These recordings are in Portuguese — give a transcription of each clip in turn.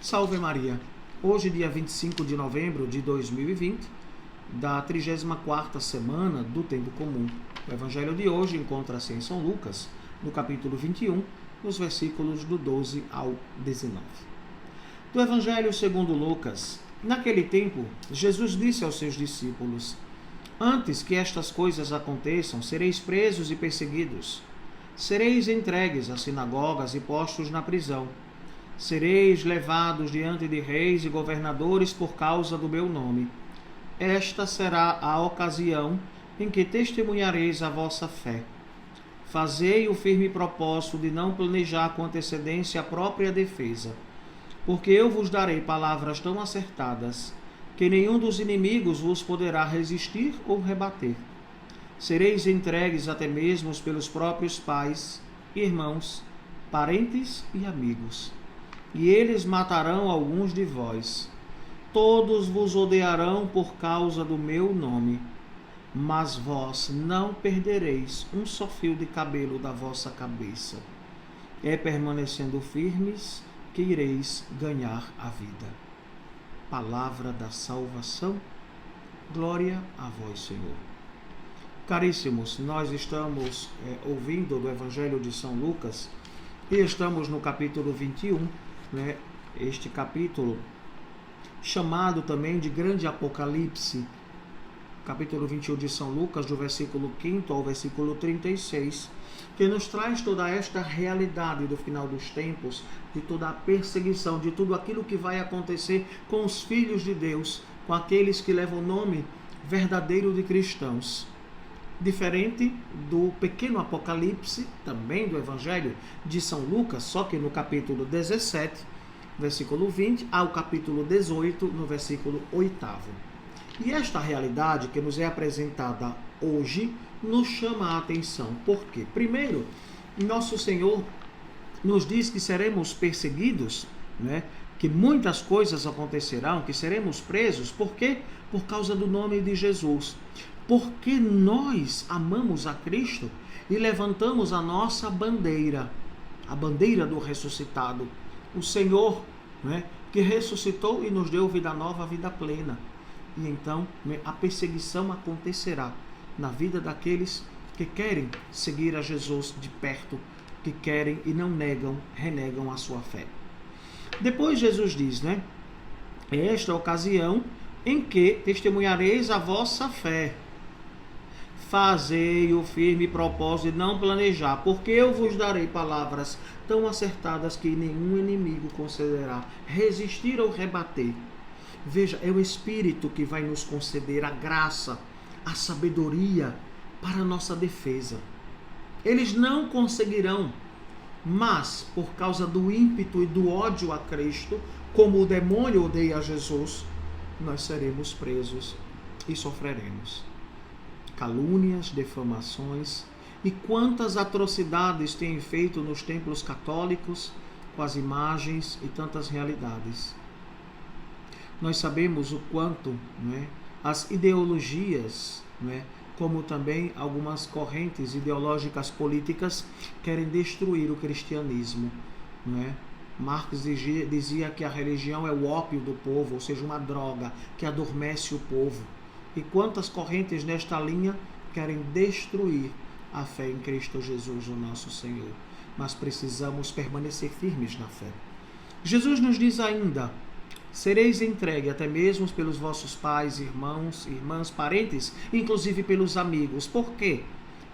Salve Maria! Hoje, dia 25 de novembro de 2020, da 34ª semana do Tempo Comum. O Evangelho de hoje encontra-se em São Lucas, no capítulo 21, nos versículos do 12 ao 19. Do Evangelho segundo Lucas: naquele tempo, Jesus disse aos seus discípulos: antes que estas coisas aconteçam, sereis presos e perseguidos. Sereis entregues às sinagogas e postos na prisão. Sereis levados diante de reis e governadores por causa do meu nome. Esta será a ocasião em que testemunhareis a vossa fé. Fazei o firme propósito de não planejar com antecedência a própria defesa, porque eu vos darei palavras tão acertadas que nenhum dos inimigos vos poderá resistir ou rebater. Sereis entregues até mesmo pelos próprios pais, irmãos, parentes e amigos. E eles matarão alguns de vós. Todos vos odiarão por causa do meu nome, mas vós não perdereis um só fio de cabelo da vossa cabeça. É permanecendo firmes que ireis ganhar a vida. Palavra da salvação. Glória a vós, Senhor. Caríssimos, nós estamos ouvindo do Evangelho de São Lucas e estamos no capítulo 21, este capítulo chamado também de Grande Apocalipse, capítulo 21 de São Lucas, do versículo 5º ao versículo 36, que nos traz toda esta realidade do final dos tempos, de toda a perseguição, de tudo aquilo que vai acontecer com os filhos de Deus, com aqueles que levam o nome verdadeiro de cristãos. Diferente do pequeno Apocalipse, também do Evangelho de São Lucas, só que no capítulo 17, versículo 20, ao capítulo 18, no versículo 8º. E esta realidade que nos é apresentada hoje nos chama a atenção. Por quê? Primeiro, nosso Senhor nos diz que seremos perseguidos, que muitas coisas acontecerão, que seremos presos. Por quê? Por causa do nome de Jesus. Porque nós amamos a Cristo e levantamos a nossa bandeira, a bandeira do ressuscitado, o Senhor, que ressuscitou e nos deu vida nova, vida plena. E então a perseguição acontecerá na vida daqueles que querem seguir a Jesus de perto, que querem e não renegam a sua fé. Depois Jesus diz, esta é a ocasião em que testemunhareis a vossa fé. Fazei o firme propósito de não planejar, porque eu vos darei palavras tão acertadas que nenhum inimigo concederá resistir ou rebater. Veja, é o Espírito que vai nos conceder a graça, a sabedoria para a nossa defesa. Eles não conseguirão, mas por causa do ímpeto e do ódio a Cristo, como o demônio odeia a Jesus, nós seremos presos e sofreremos calúnias, difamações e quantas atrocidades têm feito nos templos católicos com as imagens e tantas realidades. Nós sabemos o quanto as ideologias, como também algumas correntes ideológicas políticas querem destruir o cristianismo. Marx dizia que a religião é o ópio do povo, ou seja, uma droga que adormece o povo. E quantas correntes nesta linha querem destruir a fé em Cristo Jesus, o nosso Senhor. Mas precisamos permanecer firmes na fé. Jesus nos diz ainda: sereis entregue até mesmo pelos vossos pais, irmãos, irmãs, parentes, inclusive pelos amigos. Por quê?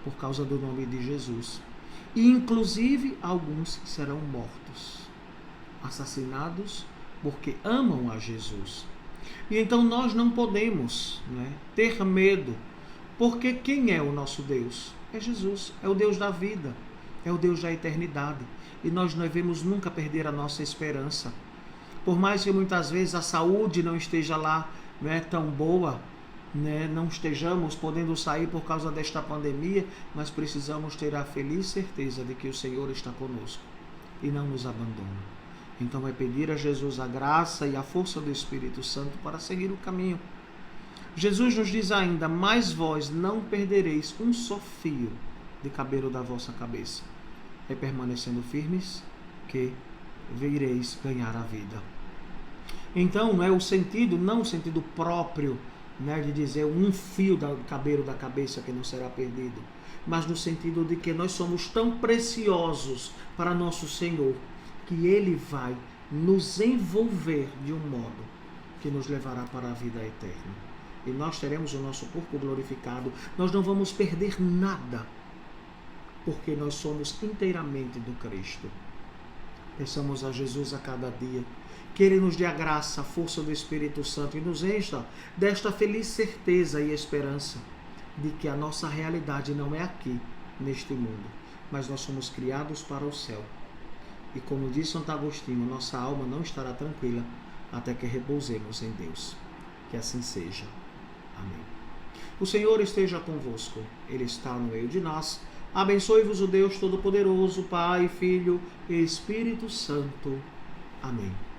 Por causa do nome de Jesus. E inclusive alguns serão mortos, assassinados, porque amam a Jesus. E então nós não podemos ter medo, porque quem é o nosso Deus? É Jesus, é o Deus da vida, é o Deus da eternidade. E nós não devemos nunca perder a nossa esperança. Por mais que muitas vezes a saúde não esteja lá tão boa, não estejamos podendo sair por causa desta pandemia, mas precisamos ter a feliz certeza de que o Senhor está conosco e não nos abandona. Então é pedir a Jesus a graça e a força do Espírito Santo para seguir o caminho. Jesus nos diz ainda: mas vós não perdereis um só fio de cabelo da vossa cabeça. É permanecendo firmes que vireis ganhar a vida. Então, não é o sentido, não o sentido próprio, né, de dizer um fio do cabelo da cabeça que não será perdido, mas no sentido de que nós somos tão preciosos para nosso Senhor, que Ele vai nos envolver de um modo que nos levará para a vida eterna. E nós teremos o nosso corpo glorificado, nós não vamos perder nada, porque nós somos inteiramente do Cristo. Peçamos a Jesus a cada dia que Ele nos dê a graça, a força do Espírito Santo e nos encha desta feliz certeza e esperança de que a nossa realidade não é aqui, neste mundo, mas nós somos criados para o céu. E como diz Santo Agostinho, nossa alma não estará tranquila até que repousemos em Deus. Que assim seja. Amém. O Senhor esteja convosco. Ele está no meio de nós. Abençoe-vos o Deus Todo-Poderoso, Pai, Filho e Espírito Santo. Amém.